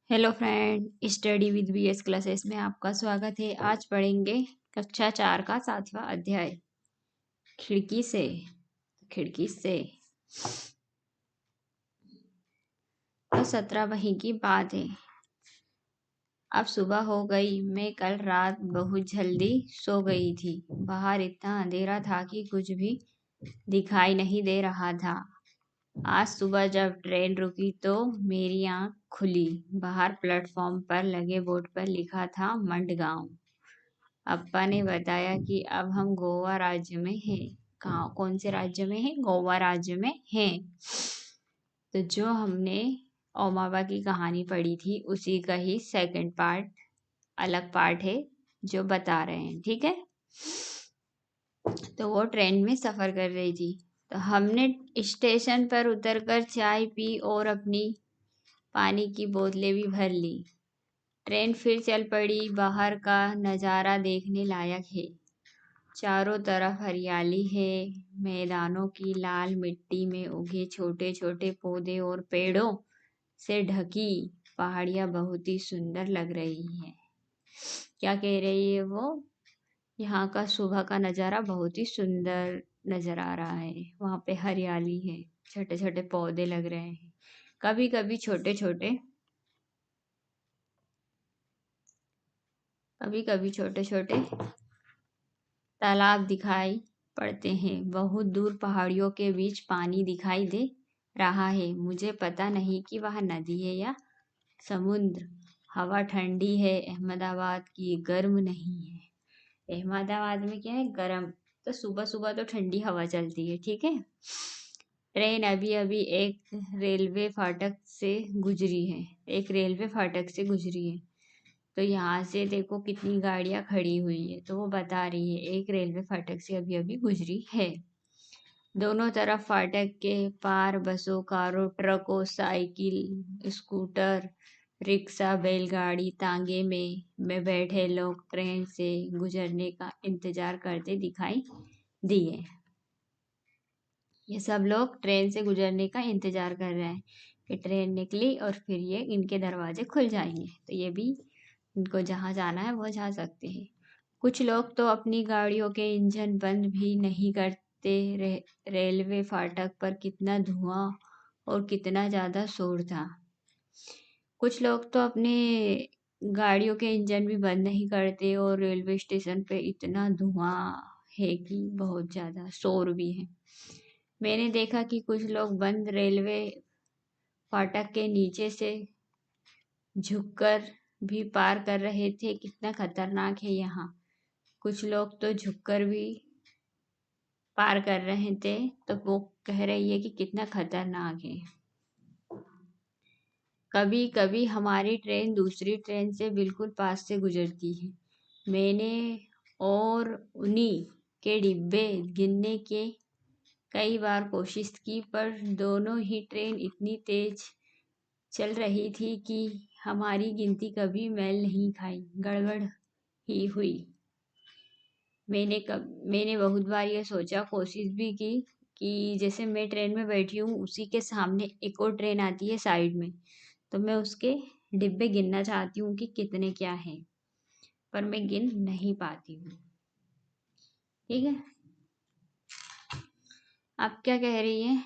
Hello friend, study with BS classes में आपका स्वागत है। आज पढ़ेंगे कक्षा 4 का 7वां अध्याय खिड़की से। खिड़की से तो 17 वहीं की बात है। अब सुबह हो गई। मैं कल रात बहुत जल्दी सो गई थी। बाहर इतना अंधेरा था कि कुछ भी दिखाई नहीं दे रहा था। आज सुबह जब ट्रेन रुकी तो मेरी आंख खुली। बाहर प्लेटफॉर्म पर लगे बोर्ड पर लिखा था मंडगांव। अप्पा ने बताया कि अब हम गोवा राज्य में हैं। कहाँ, कौन से राज्य में हैं? गोवा राज्य में हैं। तो जो हमने ओमावा की कहानी पढ़ी थी उसी का ही सेकंड पार्ट, अलग पार्ट है जो बता रहे हैं। ठीक है। तो वो ट्रेन में सफर कर रही थी। तो हमने स्टेशन पर उतरकर चाय पी और अपनी पानी की बोतलें भी भर ली। ट्रेन फिर चल पड़ी। बाहर का नज़ारा देखने लायक है। चारों तरफ हरियाली है। मैदानों की लाल मिट्टी में उगे छोटे छोटे पौधे और पेड़ों से ढकी पहाड़ियाँ बहुत ही सुंदर लग रही हैं। क्या कह रही है वो? यहाँ का सुबह का नज़ारा बहुत ही सुंदर नज़र आ रहा है। वहाँ पे हरियाली है, छोटे छोटे पौधे लग रहे हैं। कभी कभी छोटे छोटे कभी कभी छोटे छोटे तालाब दिखाई पड़ते हैं। बहुत दूर पहाड़ियों के बीच पानी दिखाई दे रहा है। मुझे पता नहीं कि वह नदी है या समुद्र। हवा ठंडी है। अहमदाबाद की गर्म नहीं है। अहमदाबाद में क्या है? गर्म। तो सुबह सुबह तो ठंडी हवा चलती है। ठीक है। ट्रेन अभी अभी एक रेलवे फाटक से गुजरी है। तो यहाँ से देखो कितनी गाड़ियाँ खड़ी हुई है। तो वो बता रही है एक रेलवे फाटक से अभी अभी गुजरी है। दोनों तरफ फाटक के पार बसों, कारों, ट्रकों, साइकिल, स्कूटर, रिक्शा, बैलगाड़ी, तांगे में बैठे लोग ट्रेन से गुजरने का इंतजार करते दिखाई दिए। ये सब लोग ट्रेन से गुजरने का इंतजार कर रहे हैं कि ट्रेन निकली और फिर ये इनके दरवाजे खुल जाएंगे तो ये भी इनको जहाँ जाना है वो जा सकते हैं। कुछ लोग तो अपनी गाड़ियों के इंजन बंद भी नहीं करते। रेलवे फाटक पर कितना धुआं और कितना ज़्यादा शोर था। कुछ लोग तो अपने गाड़ियों के इंजन भी बंद नहीं करते और रेलवे स्टेशन पे इतना धुआं है कि बहुत ज़्यादा शोर भी है। मैंने देखा कि कुछ लोग बंद रेलवे फाटक के नीचे से झुककर भी पार कर रहे थे। कितना खतरनाक है यहाँ। कुछ लोग तो झुककर भी पार कर रहे थे। तो वो कह रही है कि कितना खतरनाक है। कभी कभी हमारी ट्रेन दूसरी ट्रेन से बिल्कुल पास से गुजरती है। मैंने और उन्हीं के डिब्बे गिनने के कई बार कोशिश की, पर दोनों ही ट्रेन इतनी तेज चल रही थी कि हमारी गिनती कभी मेल नहीं खाई, गड़बड़ ही हुई। मैंने बहुत बार यह सोचा, कोशिश भी की कि जैसे मैं ट्रेन में बैठी हूँ उसी के सामने एक और ट्रेन आती है साइड में, तो मैं उसके डिब्बे गिनना चाहती हूँ कि कितने क्या हैं, पर मैं गिन नहीं पाती हूँ। ठीक है। अब क्या कह रही है?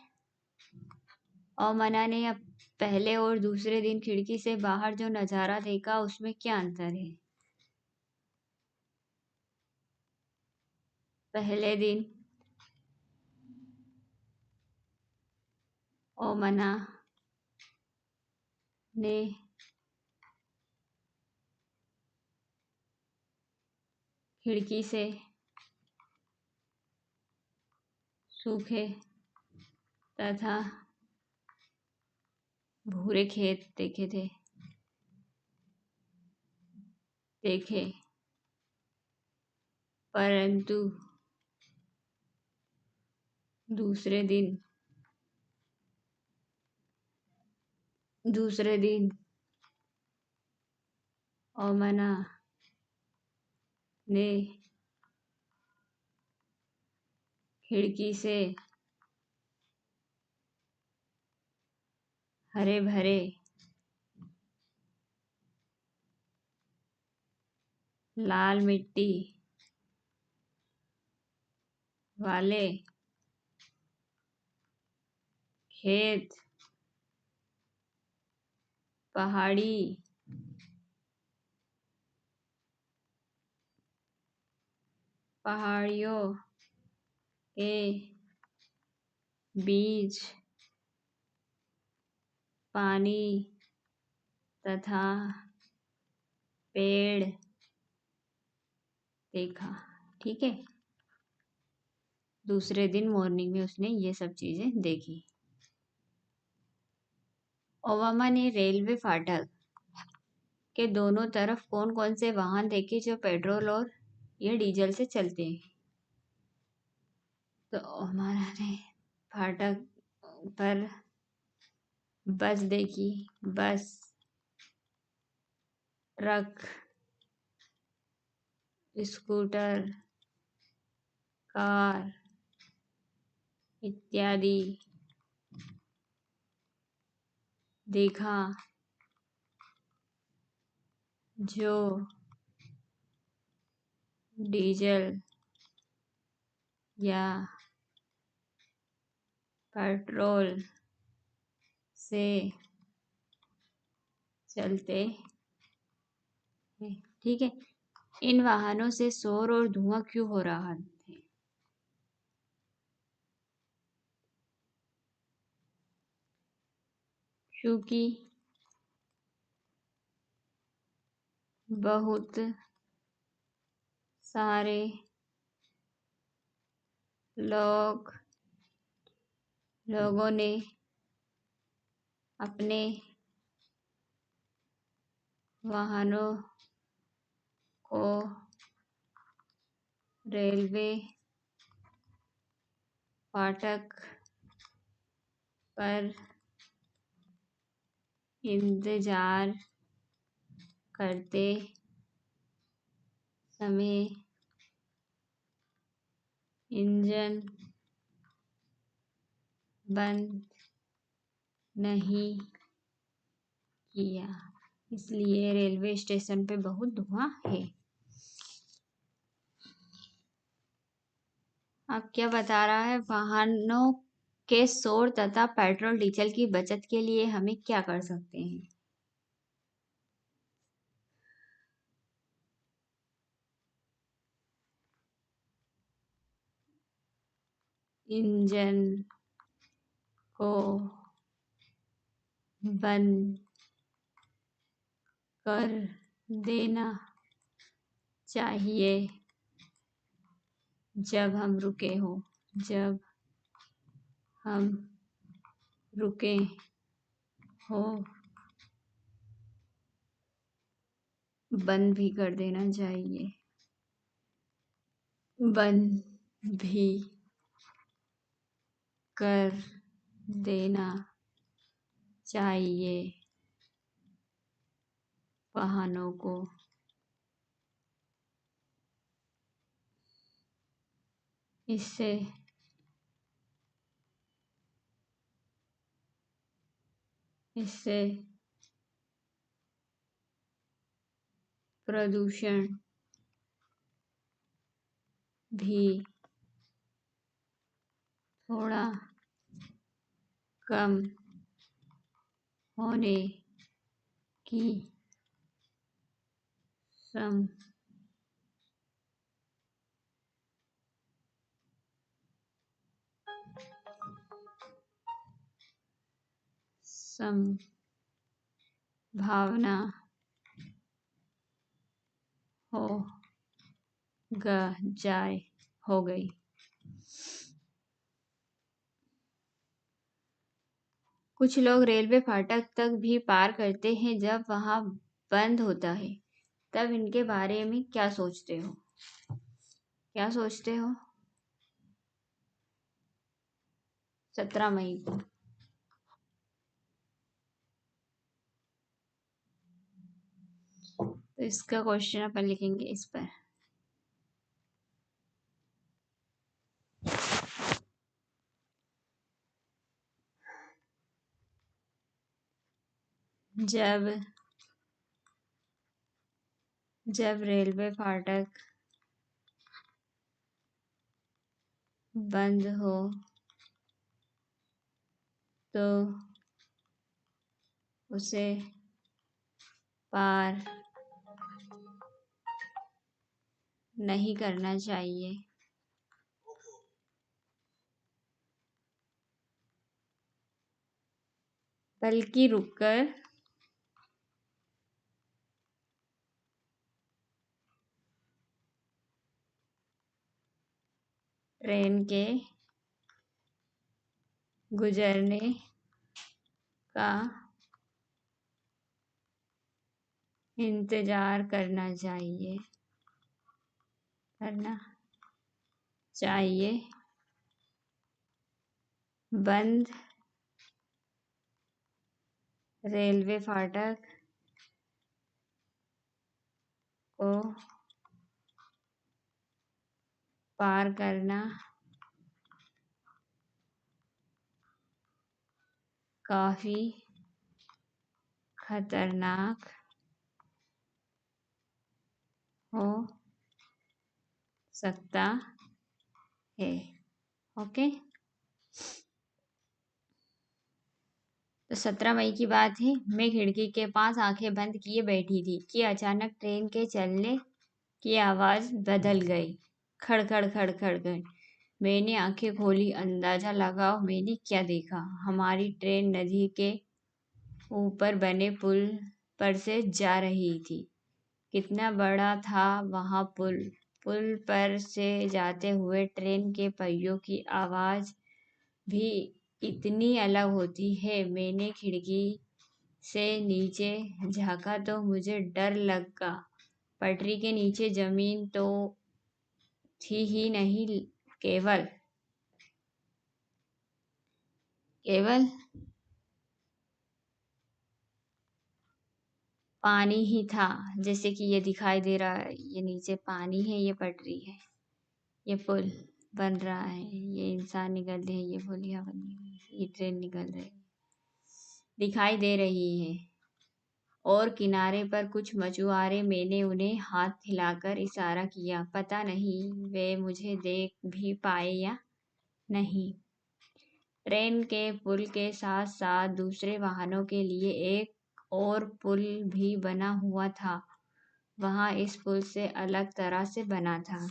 और मना ने अब पहले और दूसरे दिन खिड़की से बाहर जो नज़ारा देखा उसमें क्या अंतर है? पहले दिन ओमना ने खिड़की से सूखे तथा भूरे खेत देखे, परंतु दूसरे दिन ओमना ने खिड़की से हरे भरे लाल मिट्टी वाले खेत पहाड़ियों के बीच पानी तथा पेड़ देखा। ठीक है, दूसरे दिन मॉर्निंग में उसने ये सब चीजें देखी। ओबामा ने रेलवे फाटक के दोनों तरफ कौन कौन से वाहन देखे जो पेट्रोल और या डीजल से चलते हैं। तो हमारा ने फाटक पर बस देखी, बस, ट्रक, स्कूटर, कार इत्यादि देखा जो डीजल या पेट्रोल से चलते हैं। ठीक है, इन वाहनों से शोर और धुआं क्यों हो रहा है? क्योंकि बहुत सारे लोगों ने अपने वाहनों को रेलवे फाटक पर इंतजार करते समय इंजन बंद नहीं किया, इसलिए रेलवे स्टेशन पे बहुत धुआं है। अब क्या बता रहा है, वाहनों के शोर तथा पेट्रोल डीजल की बचत के लिए हमें क्या कर सकते हैं। इंजन को बंद कर देना चाहिए जब हम रुके हो, बंद भी कर देना चाहिए, बंद भी कर देना चाहिए वाहनों को। इससे प्रदूषण भी थोड़ा कम होने की संभावना हो गई। कुछ लोग रेलवे फाटक तक भी पार करते हैं जब वहां बंद होता है, तब इनके बारे में क्या सोचते हो? 17 मई को। तो इसका क्वेश्चन अपन लिखेंगे इस पर। जब जब रेलवे फाटक बंद हो तो उसे पार नहीं करना चाहिए, बल्कि रुककर ट्रेन के गुजरने का इंतजार करना चाहिए। बंद रेलवे फाटक को पार करना काफी खतरनाक हो सकता है। ओके, तो 17 मई की बात है। मैं खिड़की के पास आंखें बंद किए बैठी थी कि अचानक ट्रेन के चलने की आवाज बदल गई। खड़ खड़ खड़ खड़ खड़। मैंने आंखें खोली। अंदाजा लगाओ मैंने क्या देखा। हमारी ट्रेन नदी के ऊपर बने पुल पर से जा रही थी। कितना बड़ा था वहां पुल। पुल पर से जाते हुए ट्रेन के पहियों की आवाज भी इतनी अलग होती है। मैंने खिड़की से नीचे झांका तो मुझे डर लगा। पटरी के नीचे जमीन तो थी ही नहीं, केवल केवल पानी ही था। जैसे कि ये दिखाई दे रहा है, ये नीचे पानी है, ये पटरी है, ये पुल बन रहा है, ये इंसान निकल रहे हैं, ये पुलिया बनी हुई है, ये ट्रेन निकल रही है, दिखाई दे रही है। और किनारे पर कुछ मछुआरे। मैंने उन्हें हाथ हिलाकर इशारा किया। पता नहीं वे मुझे देख भी पाए या नहीं। ट्रेन के पुल के साथ साथ दूसरे वाहनों के लिए एक और पुल भी बना हुआ था। वहां इस पुल से अलग तरह से बना था।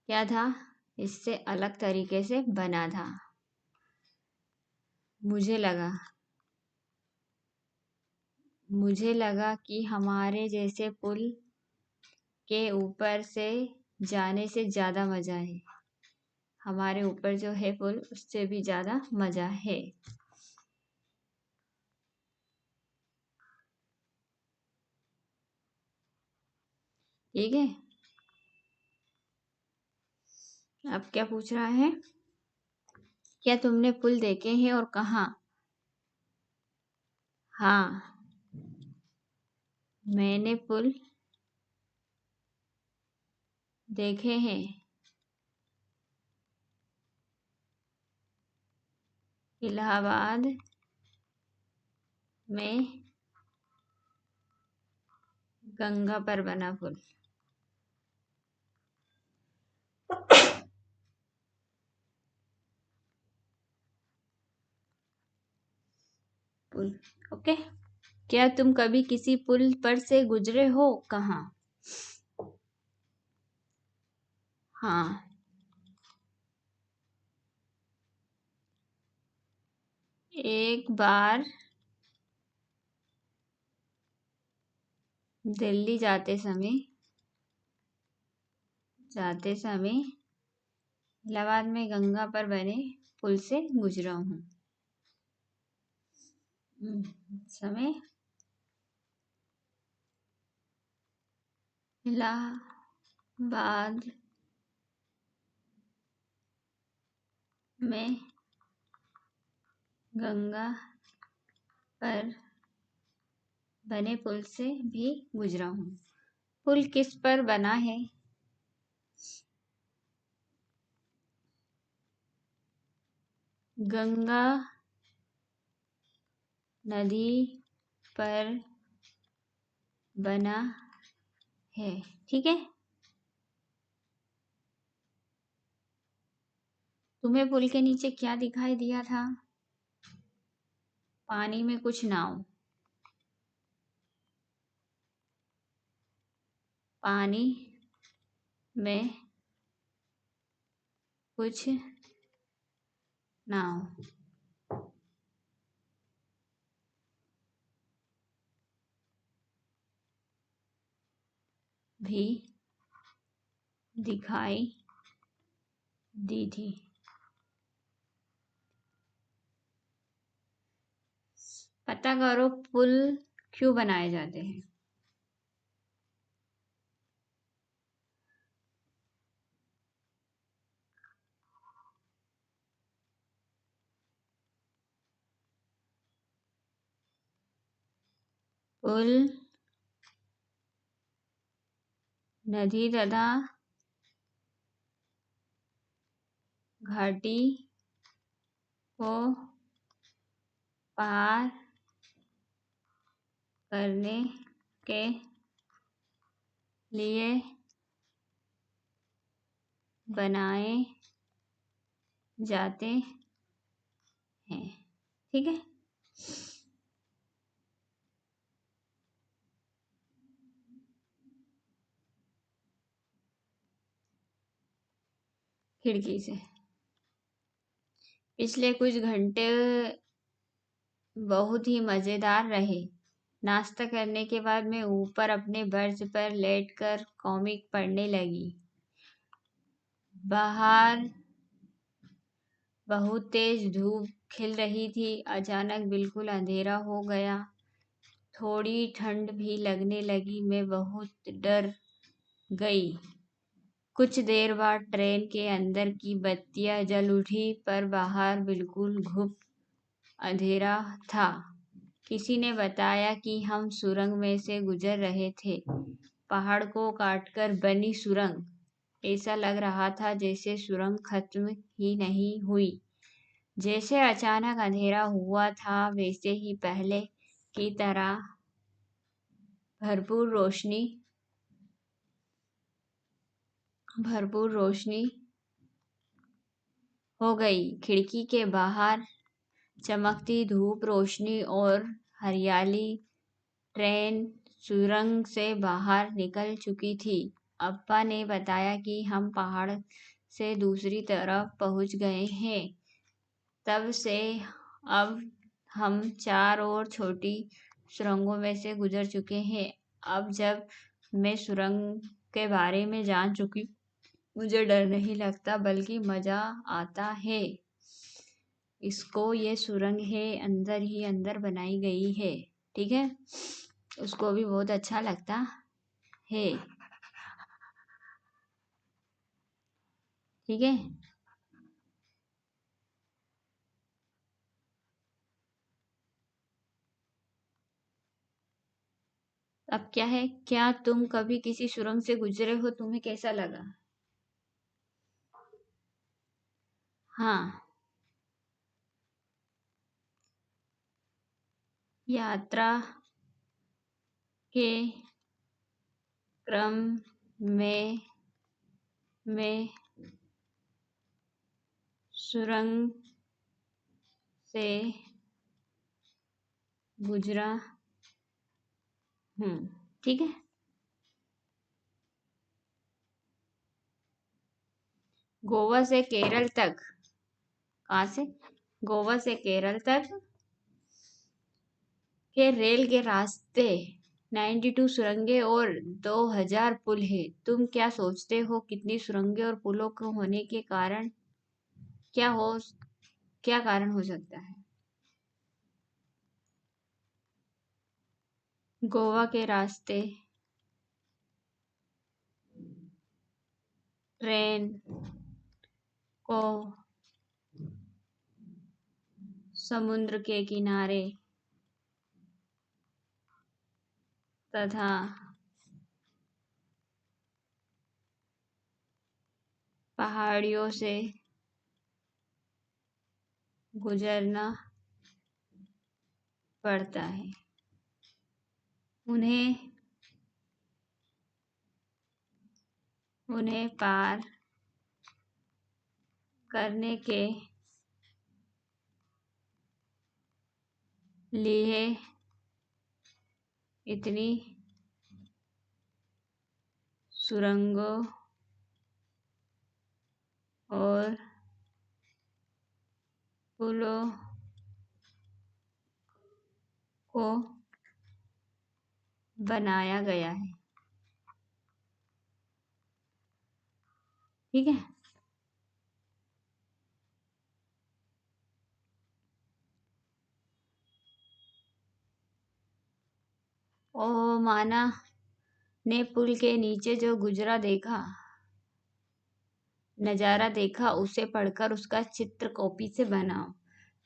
क्या था? इससे अलग तरीके से बना था। मुझे लगा मुझे लगा कि हमारे जैसे पुल के ऊपर से जाने से ज्यादा मजा है। हमारे ऊपर जो है पुल, उससे भी ज्यादा मजा है। ठीक है, अब क्या पूछ रहा है? क्या तुमने पुल देखे हैं और कहाँ? हाँ, मैंने पुल देखे हैं। इलाहाबाद में गंगा पर बना पुल। पुल, ओके। क्या तुम कभी किसी पुल पर से गुजरे हो? कहाँ? हाँ, एक बार दिल्ली जाते समय इलाहाबाद में गंगा पर बने पुल से गुजरा हूँ। समय इलाहाबाद में गंगा पर बने पुल से भी गुजरा हूँ। पुल किस पर बना है? गंगा नदी पर बना है। ठीक है, तुम्हें पुल के नीचे क्या दिखाई दिया था? पानी में कुछ नाव। पानी में कुछ नाव भी दिखाई दी थी। पता करो पुल क्यों बनाए जाते हैं। पुल नदी तथा घाटी को पार करने के लिए बनाए जाते हैं। ठीक है, खिड़की से। पिछले कुछ घंटे बहुत ही मज़ेदार रहे। नाश्ता करने के बाद मैं ऊपर अपने बर्च पर लेटकर कॉमिक पढ़ने लगी। बाहर बहुत तेज धूप खिल रही थी। अचानक बिल्कुल अंधेरा हो गया। थोड़ी ठंड भी लगने लगी। मैं बहुत डर गई। कुछ देर बाद ट्रेन के अंदर की बत्तियां जल उठी, पर बाहर बिल्कुल घुप अंधेरा था। किसी ने बताया कि हम सुरंग में से गुजर रहे थे। पहाड़ को काटकर बनी सुरंग। ऐसा लग रहा था जैसे सुरंग खत्म ही नहीं हुई। जैसे अचानक अंधेरा हुआ था, वैसे ही पहले की तरह भरपूर रोशनी हो गई। खिड़की के बाहर चमकती धूप, रोशनी और हरियाली। ट्रेन सुरंग से बाहर निकल चुकी थी। अप्पा ने बताया कि हम पहाड़ से दूसरी तरफ पहुंच गए हैं। तब से अब हम 4 और छोटी सुरंगों में से गुजर चुके हैं। अब जब मैं सुरंग के बारे में जान चुकी, मुझे डर नहीं लगता बल्कि मजा आता है। ये सुरंग है, अंदर ही अंदर बनाई गई है। ठीक है, उसको भी बहुत अच्छा लगता है। ठीक है, अब क्या है, क्या तुम कभी किसी सुरंग से गुजरे हो? तुम्हें कैसा लगा? हाँ, यात्रा के क्रम में मैं सुरंग से गुजरा हूँ। ठीक है, गोवा से केरल तक। कहाँ से? गोवा से केरल तक के रेल के रास्ते 92 सुरंगें और 2000 पुल है। तुम क्या सोचते हो, कितनी सुरंगें और पुलों को होने के कारण क्या हो क्या कारण हो सकता है? गोवा के रास्ते ट्रेन को समुद्र के किनारे तथा पहाड़ियों से गुजरना पड़ता है। उन्हें उन्हें पार करने के लिए इतनी सुरंगों और पुलों को बनाया गया है। ठीक है। ओमाना ने पुल के नीचे जो नजारा देखा उसे पढ़कर उसका चित्र कॉपी से बनाओ।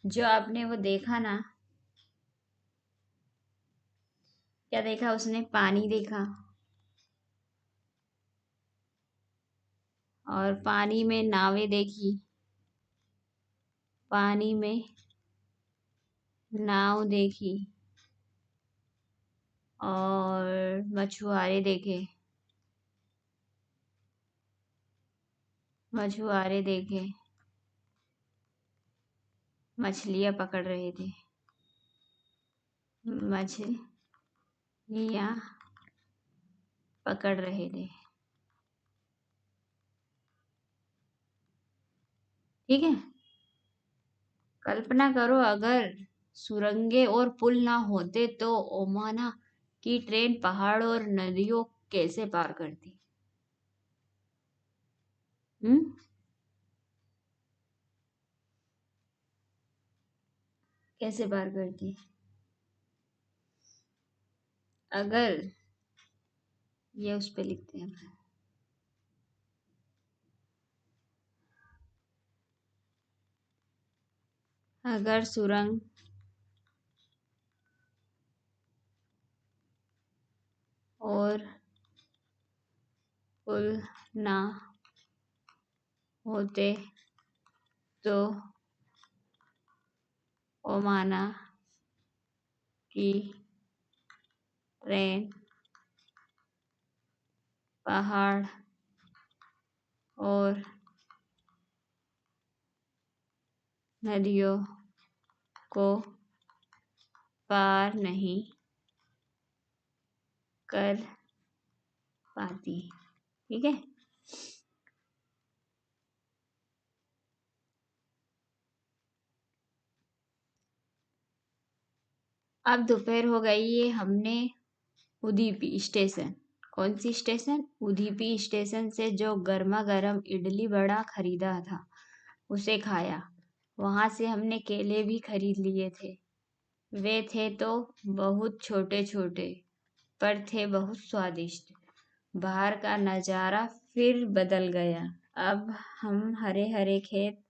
जो आपने वो देखा ना, क्या देखा उसने? पानी देखा, और पानी में नावें देखी, पानी में नाव देखी, और मछुआरे देखे, मछलियां पकड़ रहे थे, मछलियां पकड़ रहे थे। ठीक है। कल्पना करो, अगर सुरंगें और पुल ना होते तो ओमाना की ट्रेन पहाड़ और नदियों कैसे पार करती? कैसे पार करती? अगर ये उस पे लिखते हैं, अगर सुरंग और पुल ना होते तो ओमाना की ट्रेन पहाड़ और नदियों को पार नहीं कर पाती। ठीक है। अब दोपहर हो गई है। हमने उदीपी स्टेशन, कौन सी स्टेशन? उदीपी स्टेशन से जो गर्मा गर्म इडली बड़ा खरीदा था उसे खाया। वहां से हमने केले भी खरीद लिए थे। वे थे तो बहुत छोटे छोटे, पर थे बहुत स्वादिष्ट। बाहर का नजारा फिर बदल गया। अब हम हरे हरे खेत,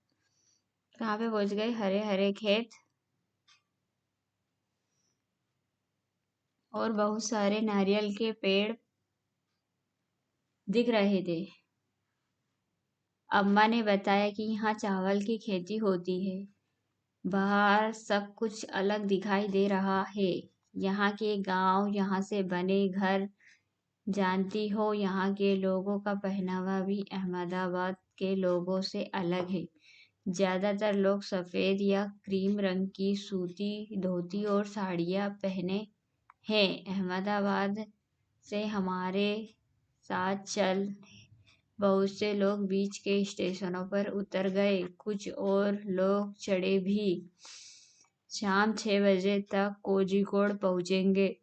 कहाँ पे पहुंच गए? हरे हरे खेत और बहुत सारे नारियल के पेड़ दिख रहे थे। अम्मा ने बताया कि यहाँ चावल की खेती होती है। बाहर सब कुछ अलग दिखाई दे रहा है। यहाँ के गांव, यहाँ से बने घर, जानती हो यहाँ के लोगों का पहनावा भी अहमदाबाद के लोगों से अलग है। ज्यादातर लोग सफेद या क्रीम रंग की सूती धोती और साड़ियाँ पहने हैं। अहमदाबाद से हमारे साथ चल। बहुत से लोग बीच के स्टेशनों पर उतर गए, कुछ और लोग चढ़े भी। शाम 6 बजे तक कोझिकोड पहुंचेंगे।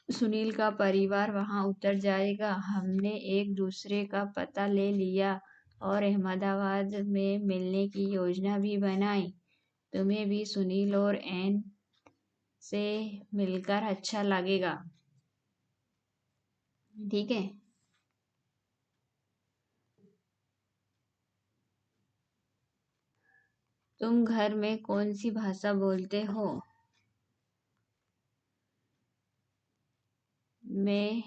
सुनील का परिवार वहां उतर जाएगा। हमने एक दूसरे का पता ले लिया और अहमदाबाद में मिलने की योजना भी बनाई। तुम्हें भी सुनील और एन से मिलकर अच्छा लगेगा। ठीक है। तुम घर में कौन सी भाषा बोलते हो? मैं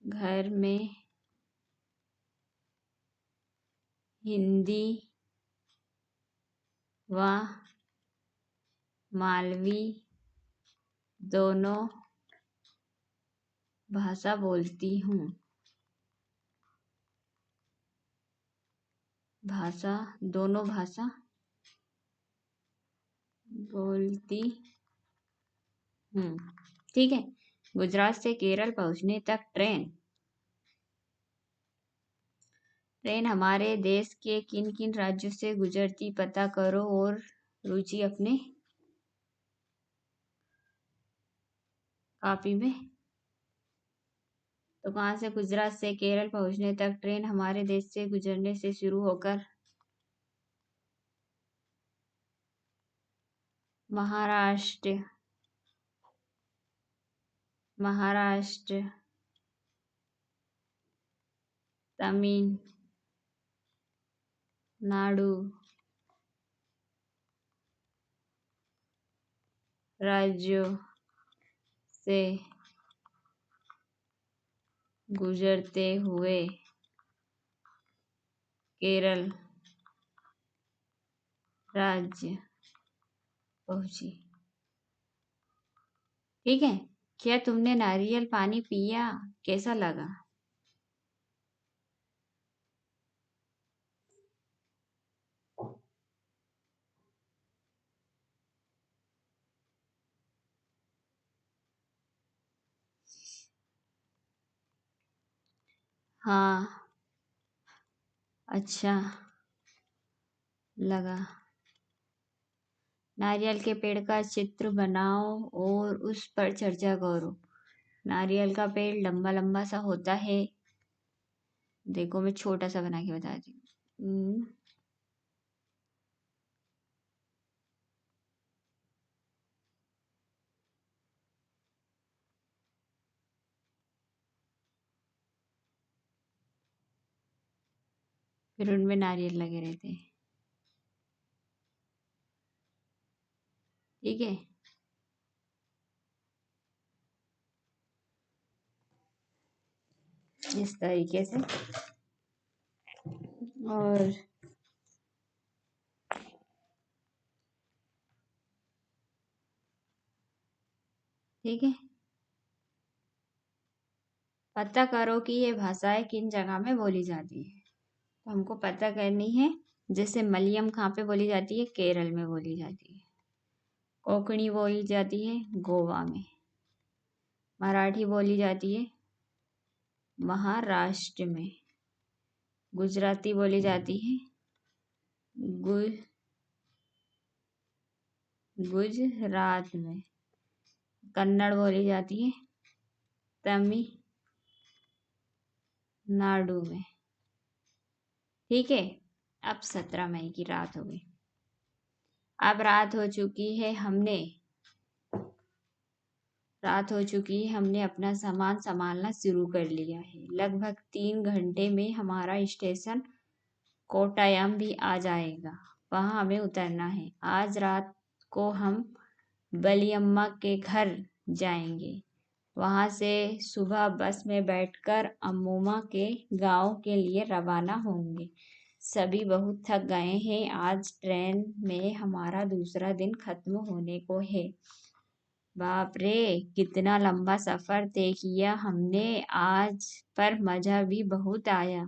घर में हिंदी व मालवी दोनों भाषा बोलती हूँ। भाषा, दोनों भाषा बोलती हूँ। ठीक है। गुजरात से केरल पहुंचने तक ट्रेन हमारे देश के किन किन राज्यों से गुजरती पता करो और रुचि अपने कॉपी में। तो कहाँ से गुजरात से केरल पहुंचने तक ट्रेन हमारे देश से गुजरने से शुरू होकर महाराष्ट्र महाराष्ट्र तमिलनाडु राज्यों से गुजरते हुए केरल राज्य पहुंची। ठीक है। क्या तुमने नारियल पानी पिया, कैसा लगा? हाँ, अच्छा लगा। नारियल के पेड़ का चित्र बनाओ और उस पर चर्चा करो। नारियल का पेड़ लंबा लंबा सा होता है। देखो मैं छोटा सा बना के बताती हूँ। फिर उनमें नारियल लगे रहते हैं। ठीक है। इस तरीके से। और ठीक है, पता करो कि ये भाषाएं किन जगह में बोली जाती है। तो हमको पता करनी है। जैसे मलयालम कहाँ पे बोली जाती है? केरल में बोली जाती है। कोंकणी बोली जाती है गोवा में। मराठी बोली जाती है महाराष्ट्र में। गुजराती बोली जाती है गुजरात में। कन्नड़ बोली जाती है तमिलनाडु में। ठीक है। अब 17 मई की रात हो गई। अब रात हो चुकी है, हमने अपना सामान संभालना शुरू कर लिया है। लगभग 3 घंटे में हमारा स्टेशन कोट्टायम भी आ जाएगा। वहाँ हमें उतरना है। आज रात को हम बलियम्मा के घर जाएंगे। वहाँ से सुबह बस में बैठकर अम्मुमा के गांव के लिए रवाना होंगे। सभी बहुत थक गए हैं। आज ट्रेन में हमारा दूसरा दिन खत्म होने को है। बाप रे, कितना लंबा सफर तय किया हमने आज, पर मजा भी बहुत आया।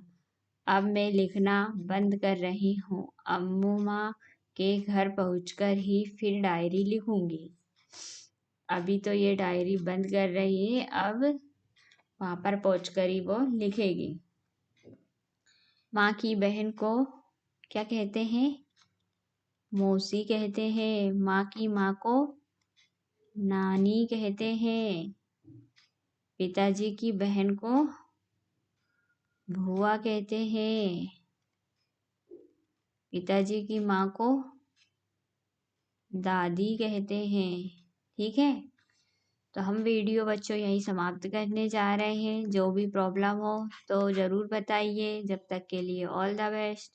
अब मैं लिखना बंद कर रही हूँ। अम्मुमा के घर पहुंचकर ही फिर डायरी लिखूंगी। अभी तो ये डायरी बंद कर रही है, अब वहां पर पहुंचकर ही वो लिखेगी। माँ की बहन को क्या कहते हैं? मौसी कहते हैं। माँ की माँ को नानी कहते हैं। पिताजी की बहन को भुआ कहते हैं। पिताजी की माँ को दादी कहते हैं। ठीक है। तो हम वीडियो बच्चों यहीं समाप्त करने जा रहे हैं। जो भी प्रॉब्लम हो तो ज़रूर बताइए। जब तक के लिए ऑल द बेस्ट।